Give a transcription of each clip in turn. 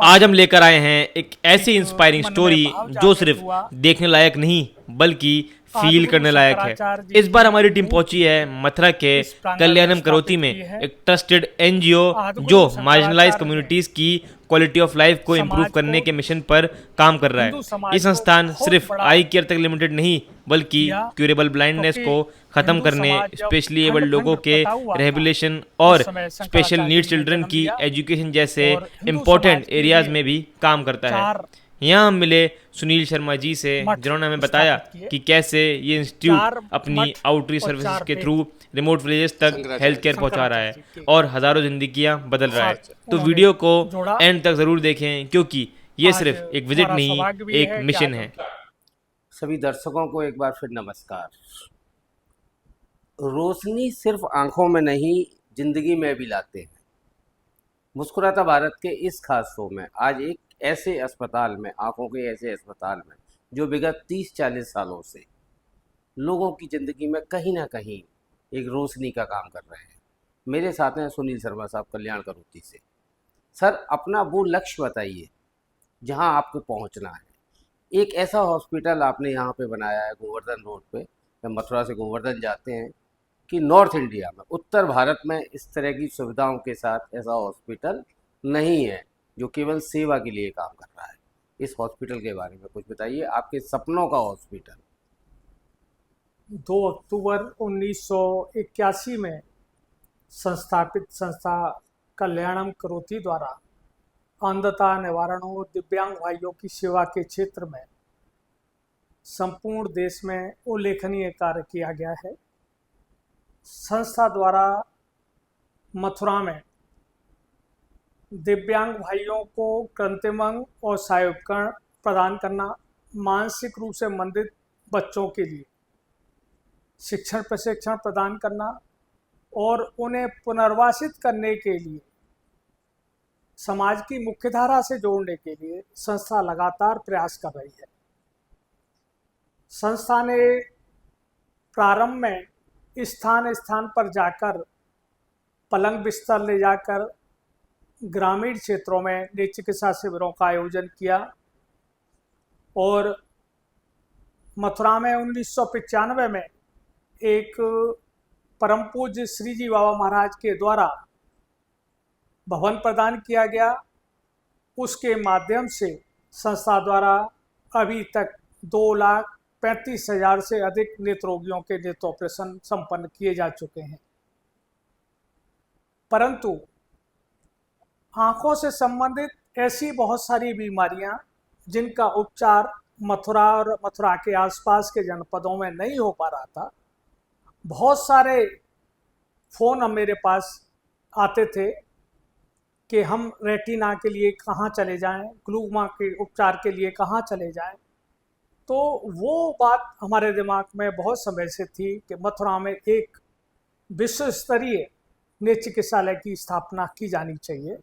आज हम लेकर आए हैं एक ऐसी इंस्पायरिंग स्टोरी जो सिर्फ देखने लायक नहीं बल्कि फील करने लायक है। इस बार हमारी टीम पहुंची है मथुरा के कल्याणम करोती में, एक ट्रस्टेड एनजीओ जो मार्जिनलाइज कम्युनिटीज की क्वालिटी ऑफ लाइफ को इम्प्रूव करने के मिशन पर काम कर रहा है। ये संस्थान सिर्फ आई केयर तक लिमिटेड नहीं बल्कि क्यूरेबल ब्लाइंडनेस को खत्म करने, स्पेशली एबल्ड लोगों के रिहेबिलिटेशन और स्पेशल नीड चिल्ड्रन की एजुकेशन जैसे इम्पोर्टेंट एरियाज में भी काम करता है। यहाँ हम मिले सुनील शर्मा जी से, जिन्होंने हमें बताया कि कैसे ये इंस्टीट्यूट अपनी आउटरीच सर्विसेज के थ्रू रिमोट विलेजेस तक हेल्थ केयर पहुँचा रहा है और हज़ारों जिंदगियाँ बदल रहा है। तो वीडियो को एंड तक ज़रूर देखें क्योंकि ये सिर्फ एक विजिट नहीं, एक मिशन है। सभी दर्शकों को एक बार फिर नमस्कार। रोशनी सिर्फ आंखों में नहीं, जिंदगी में भी लाते हैं। मुस्कुराता भारत के इस खास शो में आज एक ऐसे अस्पताल में, आंखों के ऐसे अस्पताल में जो विगत 30-40 सालों से लोगों की ज़िंदगी में कहीं ना कहीं एक रोशनी का काम कर रहे हैं। मेरे साथ हैं सुनील शर्मा साहब, कल्याण करोती से। सर, अपना वो लक्ष्य बताइए जहां आपको पहुंचना है। एक ऐसा हॉस्पिटल आपने यहाँ पे बनाया है गोवर्धन रोड पे, जब मथुरा से गोवर्धन जाते हैं, कि नॉर्थ इंडिया में, उत्तर भारत में इस तरह की सुविधाओं के साथ ऐसा हॉस्पिटल नहीं है जो केवल सेवा के लिए काम कर रहा है। इस हॉस्पिटल के बारे में कुछ बताइए, आपके सपनों का हॉस्पिटल। 2 अक्टूबर 1981 में संस्थापित संस्था कल्याणम करोती द्वारा अंधता निवारण और दिव्यांग भाइयों की सेवा के क्षेत्र में संपूर्ण देश में उल्लेखनीय कार्य किया गया है। संस्था द्वारा मथुरा में दिव्यांग भाइयों को कृत्रिम अंग और सहायक उपकरण प्रदान करना, मानसिक रूप से मंदित बच्चों के लिए शिक्षण प्रशिक्षण प्रदान करना और उन्हें पुनर्वासित करने के लिए समाज की मुख्यधारा से जोड़ने के लिए संस्था लगातार प्रयास कर रही है। संस्था ने प्रारंभ में स्थान स्थान पर जाकर पलंग बिस्तर ले जाकर ग्रामीण क्षेत्रों में निः चिकित्सा शिविरों का आयोजन किया और मथुरा में 1995 में एक परम पूज्य श्री जी बाबा महाराज के द्वारा भवन प्रदान किया गया। उसके माध्यम से संस्था द्वारा अभी तक 2,35,000 से अधिक नेत्र रोगियों के नेत्र ऑपरेशन संपन्न किए जा चुके हैं। परंतु आंखों से संबंधित ऐसी बहुत सारी बीमारियां जिनका उपचार मथुरा और मथुरा के आसपास के जनपदों में नहीं हो पा रहा था। बहुत सारे फ़ोन हम मेरे पास आते थे कि हम रेटिना के लिए कहाँ चले जाएं, ग्लूकोमा के उपचार के लिए कहाँ चले जाएं। तो वो बात हमारे दिमाग में बहुत समय से थी कि मथुरा में एक विश्व स्तरीय नेत्र चिकित्सालय की स्थापना की जानी चाहिए।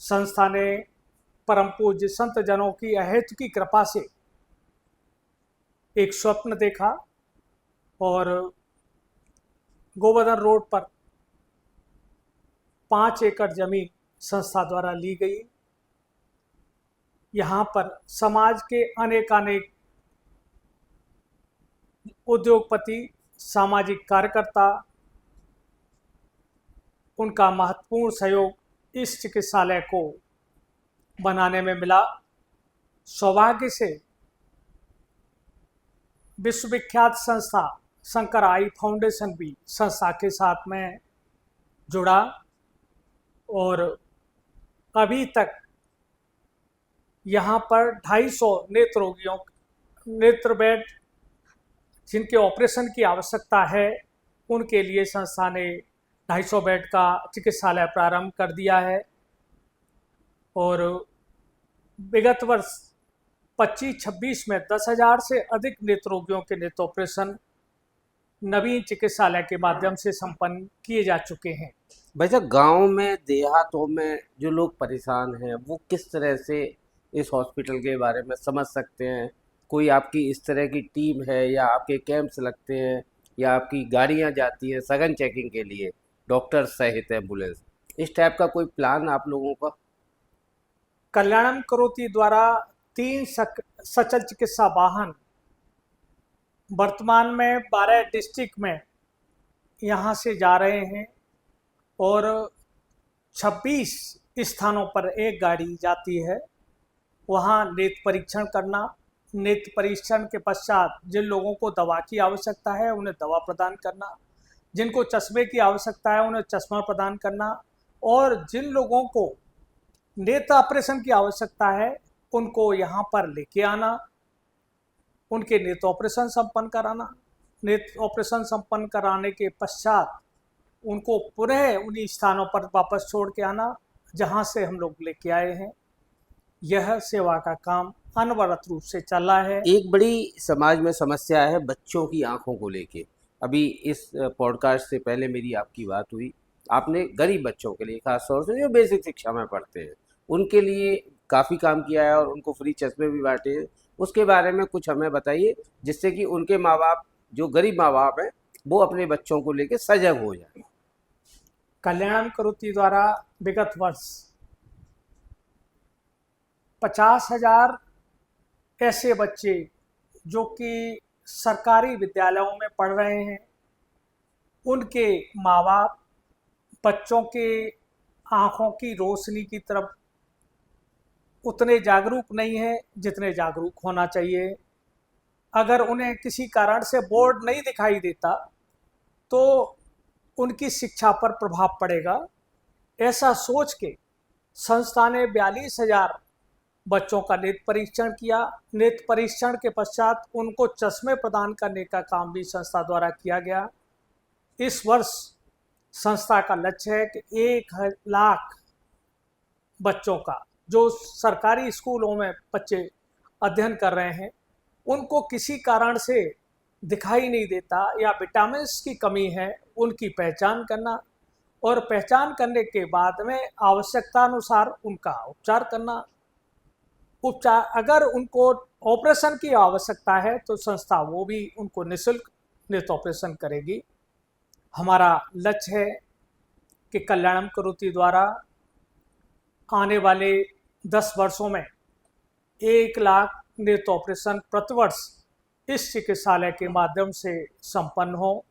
संस्था ने परम पूज्य संत जनों की अहेतु की कृपा से एक स्वप्न देखा और गोवर्धन रोड पर 5 एकड़ जमीन संस्था द्वारा ली गई। यहाँ पर समाज के अनेकानेक उद्योगपति, सामाजिक कार्यकर्ता, उनका महत्वपूर्ण सहयोग इस चिकित्सालय को बनाने में मिला। सौभाग्य से विश्वविख्यात संस्था शंकर आई फाउंडेशन भी संस्था के साथ में जुड़ा और अभी तक यहाँ पर 250 नेत्र रोगियों, नेत्र बेड जिनके ऑपरेशन की आवश्यकता है, उनके लिए संस्था ने 250 बेड का चिकित्सालय प्रारंभ कर दिया है। और विगत वर्ष 25-26 में 10,000 से अधिक नेत्र रोगियों के नेत्र ऑपरेशन नवीन चिकित्सालय के माध्यम से संपन्न किए जा चुके हैं। वैसे गांव में, देहातों में जो लोग परेशान हैं वो किस तरह से इस हॉस्पिटल के बारे में समझ सकते हैं? कोई आपकी इस तरह की टीम है या आपके कैंप्स लगते हैं या आपकी गाड़ियां जाती हैं सघन चेकिंग के लिए, डॉक्टर सहित एम्बुलेंस, इस टाइप का कोई प्लान आप लोगों का? कल्याणम करोति द्वारा 3 सचल चिकित्सा वाहन वर्तमान में 12 डिस्ट्रिक्ट में यहाँ से जा रहे हैं और 26 स्थानों पर एक गाड़ी जाती है। वहाँ नेत्र परीक्षण करना, नेत्र परीक्षण के पश्चात जिन लोगों को दवा की आवश्यकता है उन्हें दवा प्रदान करना, जिनको चश्मे की आवश्यकता है उन्हें चश्मा प्रदान करना, और जिन लोगों को नेत्र ऑपरेशन की आवश्यकता है उनको यहाँ पर लेके आना, उनके नेत्र ऑपरेशन संपन्न कराना। नेत्र ऑपरेशन संपन्न कराने के पश्चात उनको पुनः उन्हीं स्थानों पर वापस छोड़ के आना जहाँ से हम लोग लेके आए हैं। यह सेवा का काम अनवरत रूप से चल रहा है। एक बड़ी समाज में समस्या है बच्चों की आंखों को लेके। अभी इस पॉडकास्ट से पहले मेरी आपकी बात हुई, आपने गरीब बच्चों के लिए, खास तौर से जो बेसिक शिक्षा में पढ़ते हैं, उनके लिए काफ़ी काम किया है और उनको फ्री चश्मे भी बांटे हैं। उसके बारे में कुछ हमें बताइए, जिससे कि उनके माँ बाप, जो गरीब माँ बाप हैं, वो अपने बच्चों को लेके सजग हो जाए। कल्याणम करोति द्वारा विगत वर्ष 50,000 ऐसे बच्चे जो कि सरकारी विद्यालयों में पढ़ रहे हैं, उनके माँ बाप बच्चों के आँखों की रोशनी की तरफ उतने जागरूक नहीं है जितने जागरूक होना चाहिए। अगर उन्हें किसी कारण से बोर्ड नहीं दिखाई देता तो उनकी शिक्षा पर प्रभाव पड़ेगा। ऐसा सोच के संस्था ने 42,000 बच्चों का नेत्र परीक्षण किया। नेत्र परीक्षण के पश्चात उनको चश्मे प्रदान करने का काम भी संस्था द्वारा किया गया। इस वर्ष संस्था का लक्ष्य है कि 1 लाख बच्चों का, जो सरकारी स्कूलों में बच्चे अध्ययन कर रहे हैं, उनको किसी कारण से दिखाई नहीं देता या विटामिन्स की कमी है, उनकी पहचान करना और पहचान करने के बाद में आवश्यकता अनुसार उनका उपचार करना। उपचार, अगर उनको ऑपरेशन की आवश्यकता है तो संस्था वो भी उनको निःशुल्क नेत्र ऑपरेशन करेगी। हमारा लक्ष्य है कि कल्याणम करोति द्वारा आने वाले 10 वर्षों में 1 लाख नेत्र ऑपरेशन प्रतिवर्ष इस चिकित्सालय के माध्यम से संपन्न हो।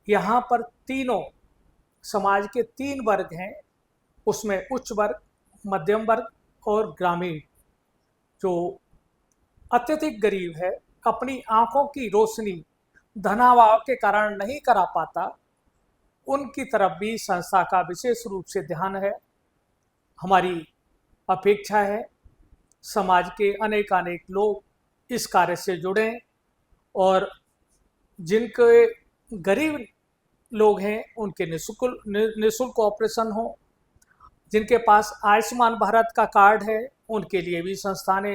यहाँ पर तीनों समाज के 3 वर्ग हैं, उसमें उच्च वर्ग, मध्यम वर्ग और ग्रामीण। जो अत्यधिक गरीब है, अपनी आँखों की रोशनी धनाभाव के कारण नहीं करा पाता, उनकी तरफ भी संस्था का विशेष रूप से ध्यान है। हमारी अपेक्षा है समाज के अनेकानेक लोग इस कार्य से जुड़ें और जिनके गरीब लोग हैं उनके निःशुल्क ऑपरेशन हो। जिनके पास आयुष्मान भारत का कार्ड है उनके लिए भी संस्था ने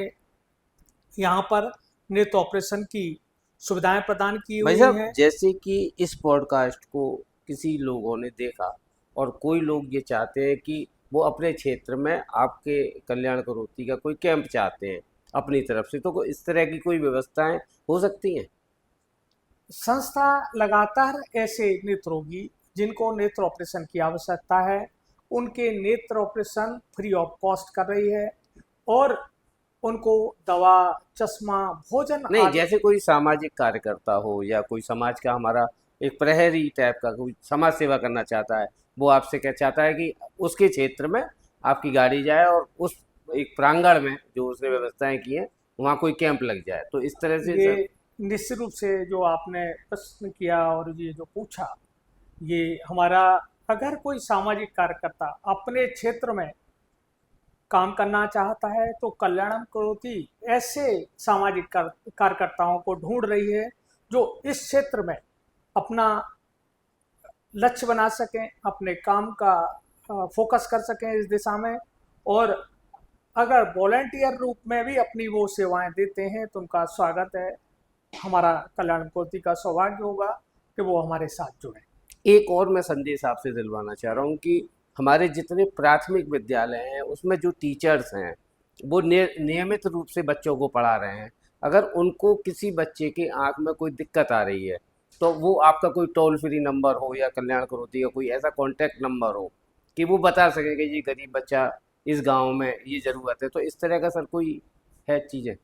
यहाँ पर नेत्र ऑपरेशन की सुविधाएं प्रदान की हुई हैं। जैसे कि इस पॉडकास्ट को किसी लोगों ने देखा और कोई लोग ये चाहते हैं कि वो अपने क्षेत्र में आपके कल्याण करोति का कोई कैंप चाहते हैं अपनी तरफ से, तो इस तरह की कोई व्यवस्थाएं हो सकती हैं? संस्था लगातार ऐसे नेत्र रोगी जिनको नेत्र ऑपरेशन की आवश्यकता है उनके नेत्र ऑपरेशन फ्री ऑफ कॉस्ट कर रही है और उनको दवा, चश्मा, भोजन नहीं, जैसे कोई सामाजिक कार्यकर्ता हो या कोई समाज का हमारा एक प्रहरी टाइप का कोई समाज सेवा करना चाहता है, वो आपसे क्या चाहता है कि उसके क्षेत्र में आपकी गाड़ी जाए और उस एक प्रांगण में जो उसने व्यवस्थाएं की हैं वहाँ कोई कैंप लग जाए, तो इस तरह से ये निश्चित रूप से जो आपने प्रश्न किया और ये जो पूछा, ये हमारा, अगर कोई सामाजिक कार्यकर्ता अपने क्षेत्र में काम करना चाहता है तो कल्याणम करोति ऐसे सामाजिक कार्यकर्ताओं को ढूंढ रही है जो इस क्षेत्र में अपना लक्ष्य बना सकें, अपने काम का फोकस कर सकें इस दिशा में, और अगर वॉलंटियर रूप में भी अपनी वो सेवाएं देते हैं तो उनका स्वागत है। हमारा कल्याण करोति का सौभाग्य होगा कि वो हमारे साथ जुड़ें। एक और मैं संदेश आपसे दिलवाना चाह रहा हूँ कि हमारे जितने प्राथमिक विद्यालय हैं उसमें जो टीचर्स हैं वो नियमित रूप से बच्चों को पढ़ा रहे हैं। अगर उनको किसी बच्चे के आँख में कोई दिक्कत आ रही है तो वो आपका कोई टोल फ्री नंबर हो या कल्याण करोति का कोई ऐसा कॉन्टैक्ट नंबर हो कि वो बता सके कि ये गरीब बच्चा इस गांव में ये ज़रूरत है, तो इस तरह का सर कोई है चीज़ें?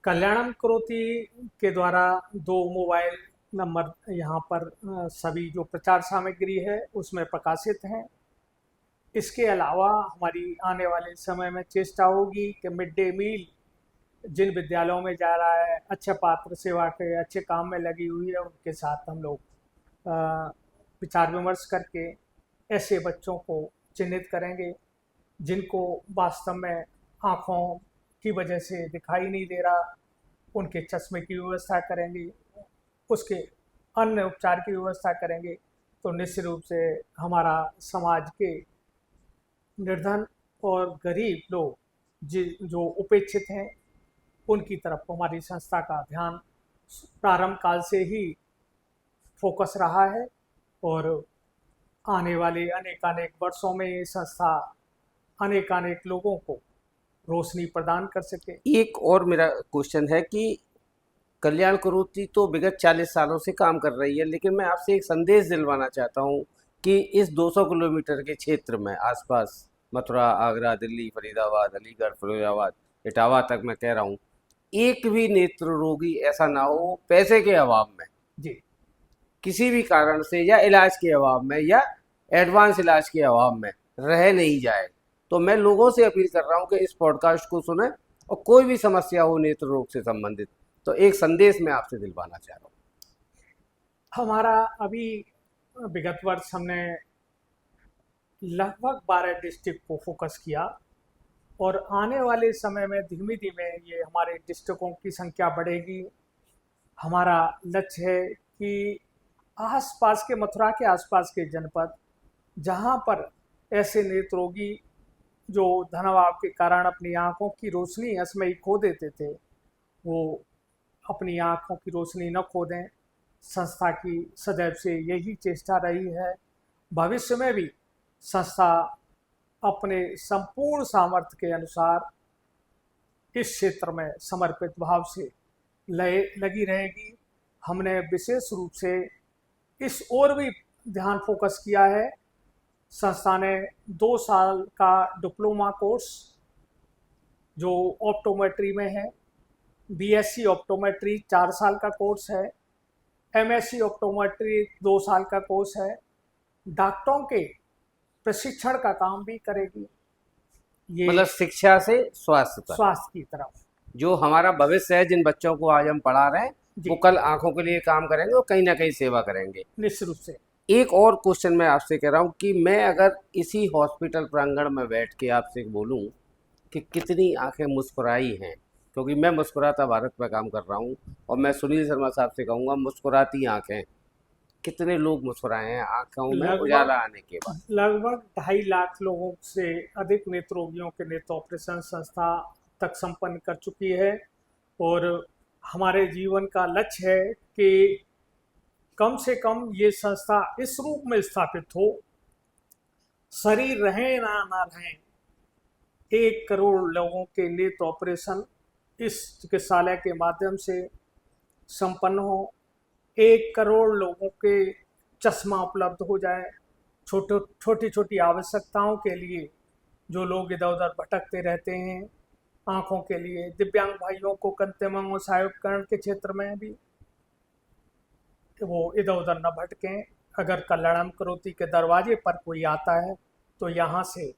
कल्याणम करोति के द्वारा 2 मोबाइल नंबर यहाँ पर सभी जो प्रचार सामग्री है उसमें प्रकाशित हैं। इसके अलावा हमारी आने वाले समय में चेष्टा होगी कि मिड डे मील जिन विद्यालयों में जा रहा है, अच्छे पात्र सेवा के अच्छे काम में लगी हुई है, उनके साथ हम लोग विचार विमर्श करके ऐसे बच्चों को चिन्हित करेंगे जिनको वास्तव में आँखों की वजह से दिखाई नहीं दे रहा, उनके चश्मे की व्यवस्था करेंगे, उसके अन्य उपचार की व्यवस्था करेंगे। तो निश्चित रूप से हमारा समाज के निर्धन और गरीब लोग जो उपेक्षित हैं, उनकी तरफ हमारी संस्था का ध्यान प्रारंभ काल से ही फोकस रहा है और आने वाले अनेकानेक वर्षों में ये संस्था अनेकानेक लोगों को रोशनी प्रदान कर सके। एक और मेरा क्वेश्चन है कि कल्याण करोति तो विगत 40 सालों से काम कर रही है, लेकिन मैं आपसे एक संदेश दिलवाना चाहता हूँ कि इस 200 किलोमीटर के क्षेत्र में आसपास मथुरा, आगरा, दिल्ली, फरीदाबाद, अलीगढ़, फिरोजाबाद, इटावा तक मैं कह रहा हूँ, एक भी नेत्र रोगी ऐसा ना हो पैसे के अभाव में, जी, किसी भी कारण से या इलाज के अभाव में या एडवांस इलाज के अभाव में रह नहीं जाए। तो मैं लोगों से अपील कर रहा हूँ कि इस पॉडकास्ट को सुने और कोई भी समस्या हो नेत्र रोग से संबंधित तो एक संदेश मैं आपसे दिलवाना चाह रहा हूँ। हमारा अभी विगत वर्ष हमने लगभग 12 डिस्ट्रिक्ट को फोकस किया और आने वाले समय में धीमे धीमे ये हमारे डिस्ट्रिक्टों की संख्या बढ़ेगी। हमारा लक्ष्य है कि आसपास के मथुरा के आसपास के जनपद जहाँ पर ऐसे नेत्र रोगी जो धनाभाव के कारण अपनी आँखों की रोशनी असमयी खो देते थे, वो अपनी आँखों की रोशनी न खो दें। संस्था की सदैव से यही चेष्टा रही है, भविष्य में भी संस्था अपने संपूर्ण सामर्थ्य के अनुसार इस क्षेत्र में समर्पित भाव से लगी रहेगी। हमने विशेष रूप से इस ओर भी ध्यान फोकस किया है। संस्था ने 2 साल का डिप्लोमा कोर्स जो ऑप्टोमेट्री में है, बीएससी ऑप्टोमेट्री 4 साल का कोर्स है, एमएससी ऑप्टोमेट्री 2 साल का कोर्स है, डॉक्टरों के प्रशिक्षण का काम भी करेगी। ये मतलब शिक्षा से स्वास्थ्य तक, स्वास्थ्य की तरफ जो हमारा भविष्य है, जिन बच्चों को आज हम पढ़ा रहे हैं जी। वो कल आंखों के लिए काम करेंगे और कहीं ना कहीं सेवा करेंगे। निश्चित रूप से। एक और क्वेश्चन मैं आपसे कह रहा हूँ कि मैं अगर इसी हॉस्पिटल प्रांगण में बैठ के आपसे बोलूँ कि कितनी आंखें मुस्कुराई हैं, क्योंकि मैं मुस्कुराता भारत पर काम कर रहा हूँ और मैं सुनील शर्मा साहब से कहूँगा मुस्कुराती आंखें, कितने लोग मुस्कुराए हैं आंखों में उजाला आने के बाद? लगभग 2.5 लाख लोगों से अधिक नेत्र रोगियों के नेत्र ऑपरेशन संस्था तक संपन्न कर चुकी है और हमारे जीवन का लक्ष्य है कि कम से कम ये संस्था इस रूप में स्थापित हो, शरीर रहें ना रहें, 1 करोड़ लोगों के नेत्र ऑपरेशन इस चिकित्सालय के माध्यम से संपन्न हो, 1 करोड़ लोगों के चश्मा उपलब्ध हो जाए। छोटी छोटी आवश्यकताओं के लिए जो लोग इधर उधर भटकते रहते हैं, आँखों के लिए दिव्यांग भाइयों को कंतेमंग और सहायककरण के क्षेत्र में भी वो इधर उधर न भटकें। अगर कल्याणम करोति के दरवाजे पर कोई आता है तो यहाँ से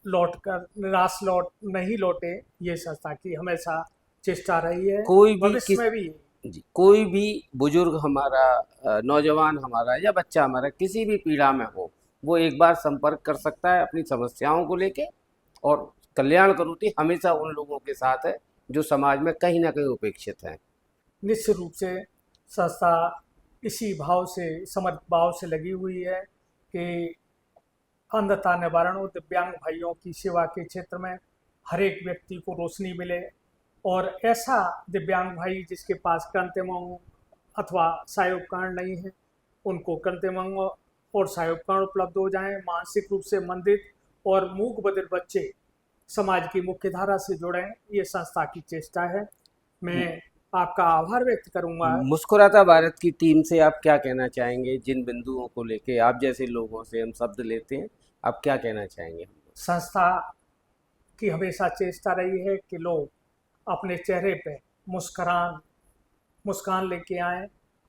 लौटकर निराश नहीं लौटे, ये संस्था की हमेशा चेष्टा रही है। कोई भी भविष्य में भी जी, कोई भी बुजुर्ग हमारा, नौजवान हमारा या बच्चा हमारा किसी भी पीड़ा में हो, वो एक बार संपर्क कर सकता है अपनी समस्याओं को लेके। और कल्याण करोति हमेशा उन लोगों के साथ है जो समाज में कहीं ना कहीं उपेक्षित हैं। निश्चित रूप से संस्था इसी भाव से, समर्पित भाव से लगी हुई है कि अंधता निवारण और दिव्यांग भाइयों की सेवा के क्षेत्र में हर एक व्यक्ति को रोशनी मिले और ऐसा दिव्यांग भाई जिसके पास कंतेमंग अथवा सहायक उपकरण नहीं है, उनको कंतेमंग और सहायक उपकरण उपलब्ध हो जाएं। मानसिक रूप से मंदित और मूक बधिर बच्चे समाज की मुख्य धारा से जुड़ें, ये संस्था की चेष्टा है। मैं आपका आभार व्यक्त करूंगा। मुस्कुराता भारत की टीम से आप क्या कहना चाहेंगे? जिन बिंदुओं को लेके आप जैसे लोगों से हम शब्द लेते हैं, आप क्या कहना चाहेंगे? संस्था की हमेशा चेष्टा रही है कि लोग अपने चेहरे पे मुस्कान लेके आएं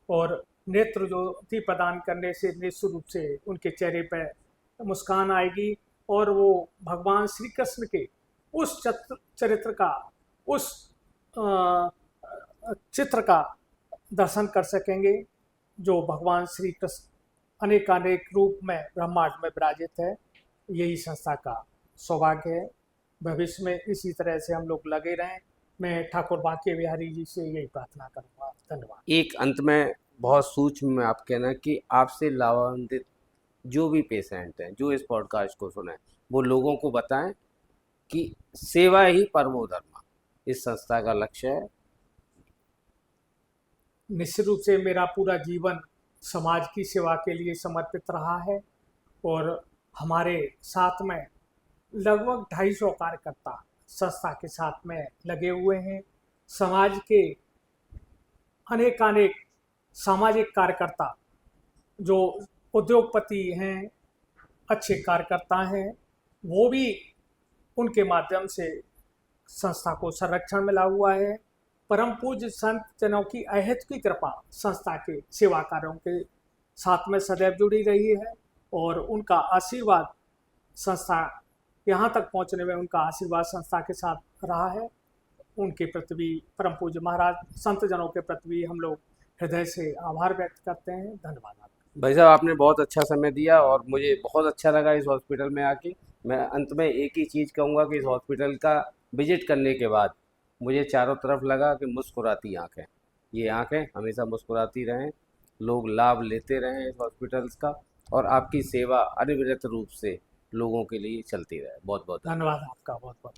और नेत्र ज्योति प्रदान करने से निश्चित रूप से उनके चेहरे पे मुस्कान आएगी और वो भगवान श्री कृष्ण के उस चरित्र का, उस चित्र का दर्शन कर सकेंगे जो भगवान श्री कृष्ण अनेकानेक रूप में ब्रह्मांड में विराजित है। यही संस्था का सौभाग्य है। भविष्य में इसी तरह से हम लोग लगे रहें। मैं ठाकुर बांके बिहारी जी से यही प्रार्थना करूँगा। धन्यवाद। एक अंत में बहुत सूक्ष्म में आप कहना कि आपसे लाभान्वित जो भी पेशेंट हैं जो इस पॉडकास्ट को सुने वो लोगों को बताएं कि सेवा ही परमो धर्म इस संस्था का लक्ष्य है। निश्चित रूप से मेरा पूरा जीवन समाज की सेवा के लिए समर्पित रहा है और हमारे साथ में लगभग 250 कार्यकर्ता संस्था के साथ में लगे हुए हैं। समाज के अनेकानेक सामाजिक कार्यकर्ता जो उद्योगपति हैं, अच्छे कार्यकर्ता हैं, वो भी उनके माध्यम से संस्था को संरक्षण मिला हुआ है। परम पूज्य संत जनों की अहेतु की कृपा संस्था के सेवा कार्यों के साथ में सदैव जुड़ी रही है और उनका आशीर्वाद संस्था यहाँ तक पहुँचने में उनका आशीर्वाद संस्था के साथ रहा है। उनके प्रति भी परम पूज्य महाराज संत जनों के प्रति भी हम लोग हृदय से आभार व्यक्त करते हैं। धन्यवाद आपका। भाई साहब आपने बहुत अच्छा समय दिया और मुझे बहुत अच्छा लगा इस हॉस्पिटल में आके। मैं अंत में एक ही चीज़ कहूँगा कि इस हॉस्पिटल का विजिट करने के बाद मुझे चारों तरफ लगा कि मुस्कुराती आँखें, ये आँखें हमेशा मुस्कुराती रहें, लोग लाभ लेते रहें इस हॉस्पिटल्स का और आपकी सेवा अविरत रूप से लोगों के लिए चलती रहे। बहुत बहुत धन्यवाद आपका। बहुत बहुत